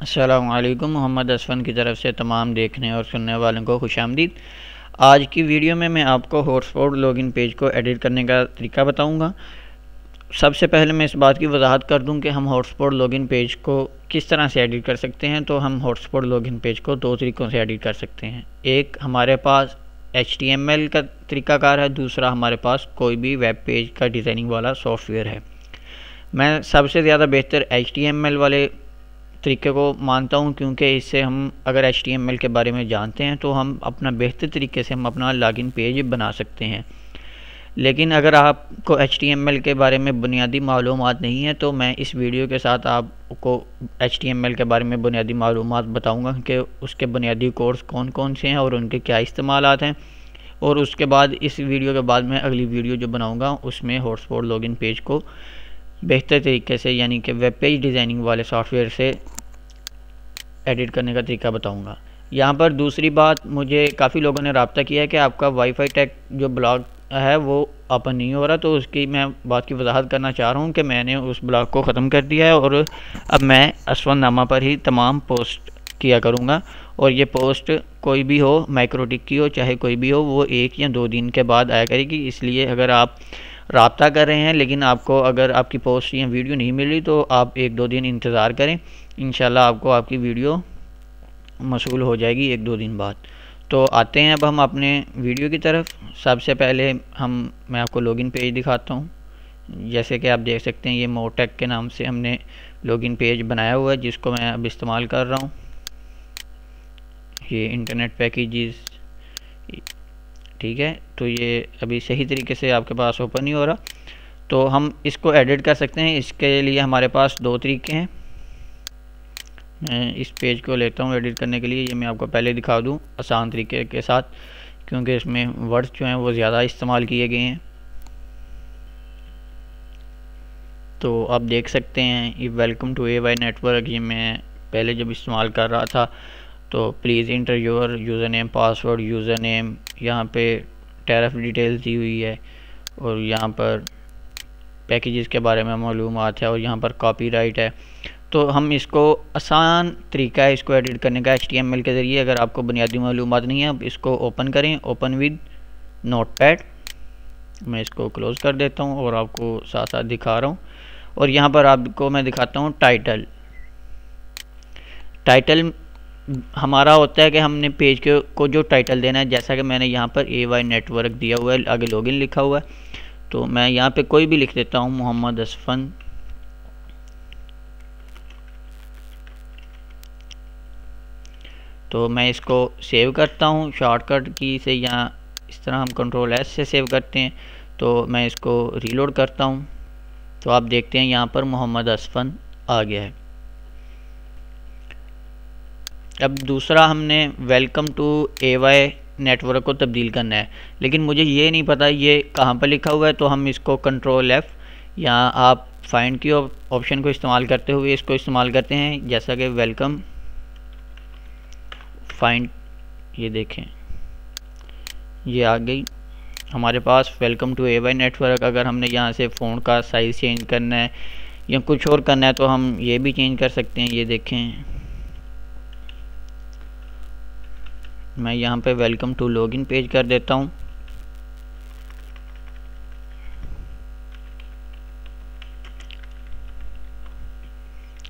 अस्सलामुअलैकुम। मोहम्मद असफ़न की तरफ से तमाम देखने और सुनने वालों को खुशामदीद। आज की वीडियो में मैं आपको हॉटस्पॉट लॉगिन पेज को एडिट करने का तरीका बताऊंगा। सबसे पहले मैं इस बात की वजाहत कर दूं कि हम हॉटस्पॉट लॉगिन पेज को किस तरह से एडिट कर सकते हैं। तो हम हॉटस्पॉट लॉगिन पेज को दो तरीक़ों से एडिट कर सकते हैं। एक हमारे पास HTML का तरीक़ाकार है, दूसरा हमारे पास कोई भी वेब पेज का डिज़ाइनिंग वाला सॉफ्टवेयर है। मैं सबसे ज़्यादा बेहतर HTML वाले तरीके को मानता हूँ, क्योंकि इससे हम अगर HTML के बारे में जानते हैं तो हम अपना बेहतर तरीके से हम अपना लॉगिन पेज बना सकते हैं। लेकिन अगर आपको HTML के बारे में बुनियादी मालूमात नहीं है तो मैं इस वीडियो के साथ आपको HTML के बारे में बुनियादी मालूमात बताऊँगा कि उसके बुनियादी कोर्स कौन कौन से हैं और उनके क्या इस्तेमालात हैं। और उसके बाद इस वीडियो के बाद मैं अगली वीडियो जो बनाऊँगा उसमें हॉटस्पॉट लॉगिन पेज को बेहतर तरीके से यानी कि वेब पेज डिज़ाइनिंग वाले सॉफ्टवेयर से एडिट करने का तरीका बताऊंगा। यहाँ पर दूसरी बात, मुझे काफ़ी लोगों ने रब्ता किया है कि आपका वाईफाई टेक जो ब्लॉग है वो ओपन नहीं हो रहा, तो उसकी मैं बात की वजाहत करना चाह रहा हूँ कि मैंने उस ब्लॉग को ख़त्म कर दिया है और अब मैं असफ़नामा पर ही तमाम पोस्ट किया करूँगा। और ये पोस्ट कोई भी हो, माइक्रोटिक की हो चाहे कोई भी हो, वो 1 या 2 दिन के बाद आया करेगी। इसलिए अगर आप राब्ता कर रहे हैं लेकिन आपको अगर आपकी पोस्ट या वीडियो नहीं मिली तो आप 1-2 दिन इंतज़ार करें। इंशाल्लाह आपको आपकी वीडियो मौसूल हो जाएगी 1-2 दिन बाद। तो आते हैं अब हम अपने वीडियो की तरफ। सबसे पहले मैं आपको लॉगिन पेज दिखाता हूँ। जैसे कि आप देख सकते हैं ये मोटेक के नाम से हमने लॉगिन पेज बनाया हुआ है, जिसको मैं अब इस्तेमाल कर रहा हूँ। ये इंटरनेट पैकेजेस, ठीक है। तो ये अभी सही तरीके से आपके पास ओपन नहीं हो रहा, तो हम इसको एडिट कर सकते हैं। इसके लिए हमारे पास 2 तरीके हैं। मैं इस पेज को लेता हूँ एडिट करने के लिए। ये मैं आपको पहले दिखा दूँ आसान तरीके के साथ, क्योंकि इसमें वर्ड्स जो हैं वो ज़्यादा इस्तेमाल किए गए हैं। तो आप देख सकते हैं ये वेलकम टू AY नेटवर्क, ये मैं पहले जब इस्तेमाल कर रहा था तो please inter your user name password user name, यहाँ पे टैरिफ डिटेल्स दी हुई है और यहाँ पर पैकेजेस के बारे में मालूमात है और यहाँ पर कॉपीराइट है। तो हम इसको आसान तरीका है इसको एडिट करने का HTML के ज़रिए। अगर आपको बुनियादी मालूमात नहीं है, अब इसको ओपन करें, ओपन विद नोटपैड। मैं इसको क्लोज़ कर देता हूँ और आपको साथ साथ दिखा रहा हूँ। और यहाँ पर आपको मैं दिखाता हूँ टाइटल हमारा होता है कि हमने पेज को जो टाइटल देना है। जैसा कि मैंने यहाँ पर AY नेटवर्क दिया हुआ है, आगे लॉगिन लिखा हुआ है, तो मैं यहाँ पे कोई भी लिख देता हूँ, मोहम्मद असफ़न। तो मैं इसको सेव करता हूँ शॉर्टकट की से, या इस तरह हम Ctrl+S से सेव करते हैं। तो मैं इसको रीलोड करता हूँ, तो आप देखते हैं यहाँ पर मोहम्मद असफ़न आ गया है। अब दूसरा हमने वेलकम टू AY नेटवर्क को तब्दील करना है, लेकिन मुझे ये नहीं पता ये कहाँ पर लिखा हुआ है। तो हम इसको Ctrl+F या आप फाइंड की ऑप्शन को इस्तेमाल करते हुए इसको इस्तेमाल करते हैं। जैसा कि वेलकम फाइंड, ये देखें ये आ गई हमारे पास वेलकम टू AY नेटवर्क। अगर हमने यहाँ से फ़ॉन्ट का साइज़ चेंज करना है या कुछ और करना है तो हम ये भी चेंज कर सकते हैं। ये देखें, मैं यहाँ पे वेलकम टू लॉगिन पेज कर देता हूँ।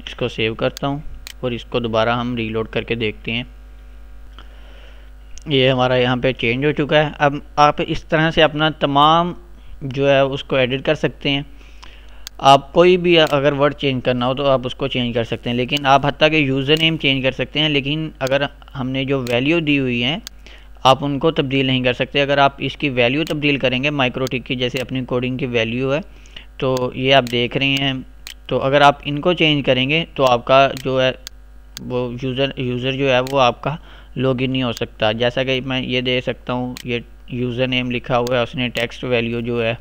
इसको सेव करता हूँ और इसको दोबारा हम रीलोड करके देखते हैं। ये हमारा यहाँ पे चेंज हो चुका है। अब आप इस तरह से अपना तमाम जो है उसको एडिट कर सकते हैं। आप कोई भी अगर वर्ड चेंज करना हो तो आप उसको चेंज कर सकते हैं, लेकिन आप हत्ता के यूज़र नेम चेंज कर सकते हैं। लेकिन अगर हमने जो वैल्यू दी हुई है आप उनको तब्दील नहीं कर सकते। अगर आप इसकी वैल्यू तब्दील करेंगे, माइक्रोटिक की जैसे अपनी कोडिंग की वैल्यू है, तो ये आप देख रहे हैं। तो अगर आप इनको चेंज करेंगे तो आपका जो है वो यूज़र जो है वो आपका लॉगिन नहीं हो सकता। जैसा कि मैं ये दे सकता हूँ, ये यूज़र नेम लिखा हुआ है, उसने टेक्स्ट वैल्यू जो है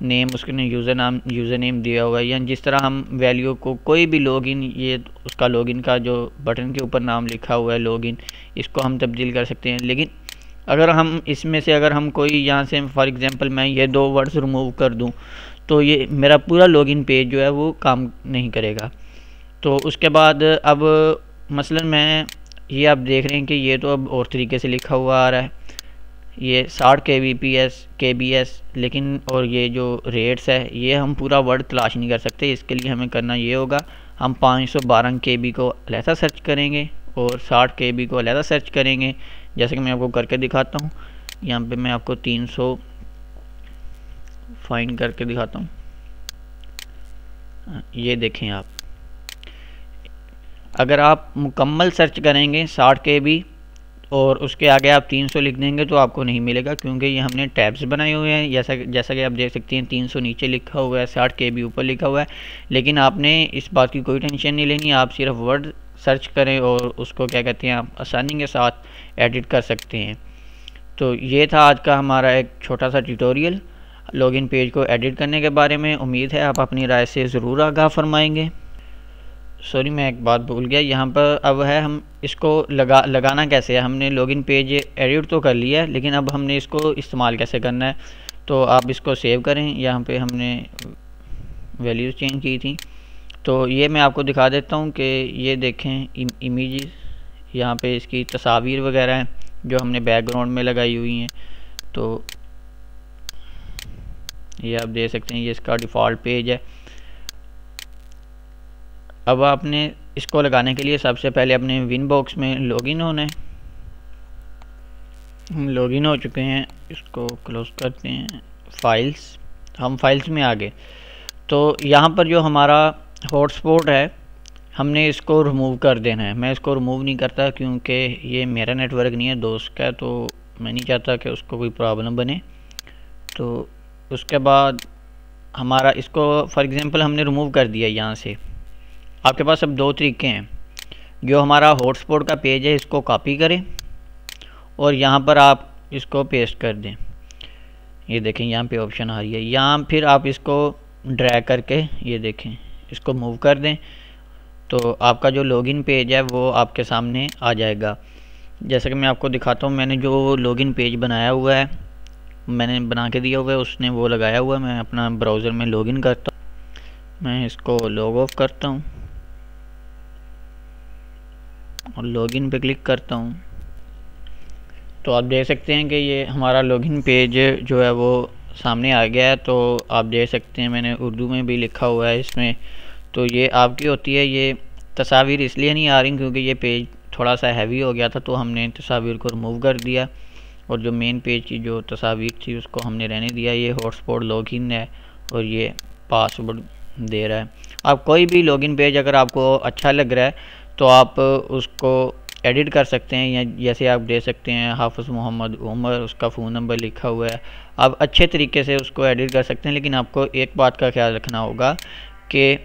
नेम उसने यूज़र नेम दिया हुआ है, या जिस तरह हम वैल्यू को कोई भी लॉगिन, ये उसका लॉगिन का जो बटन के ऊपर नाम लिखा हुआ है लॉगिन, इसको हम तब्दील कर सकते हैं। लेकिन अगर हम इसमें से अगर हम कोई यहाँ से फॉर एग्ज़ाम्पल मैं ये 2 वर्ड्स रिमूव कर दूँ तो ये मेरा पूरा लॉगिन पेज जो है वो काम नहीं करेगा। तो उसके बाद अब मसलन मैं ये आप देख रहे हैं कि ये तो अब और तरीके से लिखा हुआ आ रहा है, ये 60 kbps, लेकिन और ये जो रेट्स है ये हम पूरा वर्ड तलाश नहीं कर सकते। इसके लिए हमें करना ये होगा, हम 512 kb को अलहदा सर्च करेंगे और 60 kb को अलहदा सर्च करेंगे। जैसे कि मैं आपको करके दिखाता हूँ, यहाँ पे मैं आपको 300 फाइंड करके दिखाता हूँ। ये देखें आप, अगर आप मुकम्मल सर्च करेंगे 60 kb और उसके आगे आप 300 लिख देंगे तो आपको नहीं मिलेगा, क्योंकि ये हमने टैब्स बनाए हुए हैं। जैसा कि आप देख सकते हैं 300 नीचे लिखा हुआ है, 60 kb ऊपर लिखा हुआ है। लेकिन आपने इस बात की कोई टेंशन नहीं लेनी, आप सिर्फ वर्ड सर्च करें और उसको क्या कहते हैं आप आसानी के साथ एडिट कर सकते हैं। तो ये था आज का हमारा एक छोटा सा ट्यूटोरियल लॉगिन पेज को एडिट करने के बारे में। उम्मीद है आप अपनी राय से ज़रूर आगाह फरमाएंगे। सॉरी, मैं एक बात भूल गया, यहाँ पर अब है हम इसको लगाना कैसे है। हमने लॉगिन पेज एडिट तो कर लिया है, लेकिन अब हमने इसको इस्तेमाल कैसे करना है। तो आप इसको सेव करें, यहाँ पे हमने वैल्यूज़ चेंज की थी, तो ये मैं आपको दिखा देता हूँ कि ये देखें इमेजेस, यहाँ पे इसकी तस्वीर वगैरह हैं जो हमने बैकग्राउंड में लगाई हुई हैं। तो ये आप देख सकते हैं, ये इसका डिफ़ॉल्ट पेज है। अब आपने इसको लगाने के लिए सबसे पहले अपने विनबॉक्स में लॉगिन होना है। हम लॉगिन हो चुके हैं, इसको क्लोज करते हैं। फाइल्स, हम फाइल्स में आ गए। तो यहाँ पर जो हमारा हॉटस्पॉट है हमने इसको रिमूव कर देना है। मैं इसको रिमूव नहीं करता क्योंकि ये मेरा नेटवर्क नहीं है, दोस्त का है, तो मैं नहीं चाहता कि उसको कोई प्रॉब्लम बने। तो उसके बाद हमारा इसको फॉर एग्ज़ाम्पल हमने रिमूव कर दिया यहाँ से। आपके पास अब दो तरीके हैं, जो हमारा हॉटस्पॉट का पेज है इसको कॉपी करें और यहाँ पर आप इसको पेस्ट कर दें। ये देखें यहाँ पे ऑप्शन आ रही है, यहाँ फिर आप इसको ड्रैग करके ये देखें इसको मूव कर दें, तो आपका जो लॉगिन पेज है वो आपके सामने आ जाएगा। जैसे कि मैं आपको दिखाता हूँ, मैंने जो लॉगिन पेज बनाया हुआ है, मैंने बना के दिया हुआ है, उसने वो लगाया हुआ है। मैं अपना ब्राउज़र में लॉगिन करता हूँ, मैं इसको लॉग ऑफ करता हूँ और लॉगिन पे क्लिक करता हूँ। तो आप देख सकते हैं कि ये हमारा लॉगिन पेज जो है वो सामने आ गया है। तो आप देख सकते हैं मैंने उर्दू में भी लिखा हुआ है इसमें। तो ये आपकी होती है, ये तस्वीर इसलिए नहीं आ रही क्योंकि ये पेज थोड़ा सा हैवी हो गया था, तो हमने तस्वीर को रिमूव कर दिया और जो मेन पेज की जो तस्वीर थी उसको हमने रहने दिया। ये हॉटस्पॉट लॉगिन है और ये पासवर्ड दे रहा है। आप कोई भी लॉगिन पेज अगर आपको अच्छा लग रहा है तो आप उसको एडिट कर सकते हैं, या जैसे आप दे सकते हैं हाफिज़ मोहम्मद उमर, उसका फ़ोन नंबर लिखा हुआ है, आप अच्छे तरीके से उसको एडिट कर सकते हैं। लेकिन आपको एक बात का ख्याल रखना होगा कि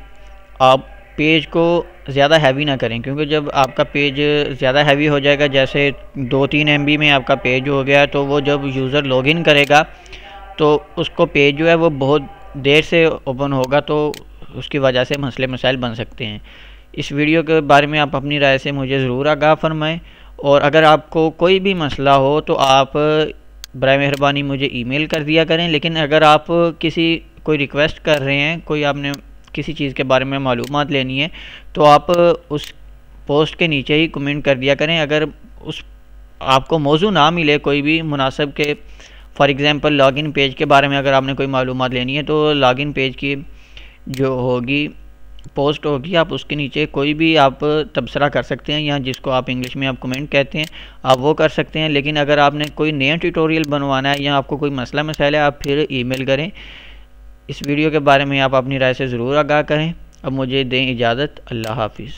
आप पेज को ज़्यादा हैवी ना करें, क्योंकि जब आपका पेज ज़्यादा हैवी हो जाएगा, जैसे 2-3 MB में आपका पेज हो गया, तो वो जब यूज़र लॉगिन करेगा तो उसको पेज जो है वो बहुत देर से ओपन होगा, तो उसकी वजह से मसले मसाइल बन सकते हैं। इस वीडियो के बारे में आप अपनी राय से मुझे ज़रूर आगाह फरमाएं, और अगर आपको कोई भी मसला हो तो आप बराए मेहरबानी मुझे ईमेल कर दिया करें। लेकिन अगर आप कोई रिक्वेस्ट कर रहे हैं, कोई आपने किसी चीज़ के बारे में मालूमात लेनी है, तो आप उस पोस्ट के नीचे ही कमेंट कर दिया करें। अगर उस आपको मौजू ना मिले कोई भी मुनासिब के, फॉर एग्ज़ाम्पल लॉगिन पेज के बारे में अगर आपने कोई मालूमात लेनी है, तो लॉगिन पेज की जो होगी पोस्ट होगी, आप उसके नीचे कोई भी आप तबसरा कर सकते हैं, या जिसको आप इंग्लिश में आप कमेंट कहते हैं, आप वो कर सकते हैं। लेकिन अगर आपने कोई नया ट्यूटोरियल बनवाना है या आपको कोई मसला मसाइल है, आप फिर ईमेल करें। इस वीडियो के बारे में आप अपनी राय से ज़रूर आगाह करें। अब मुझे दें इजाज़त। अल्लाह हाफिज़।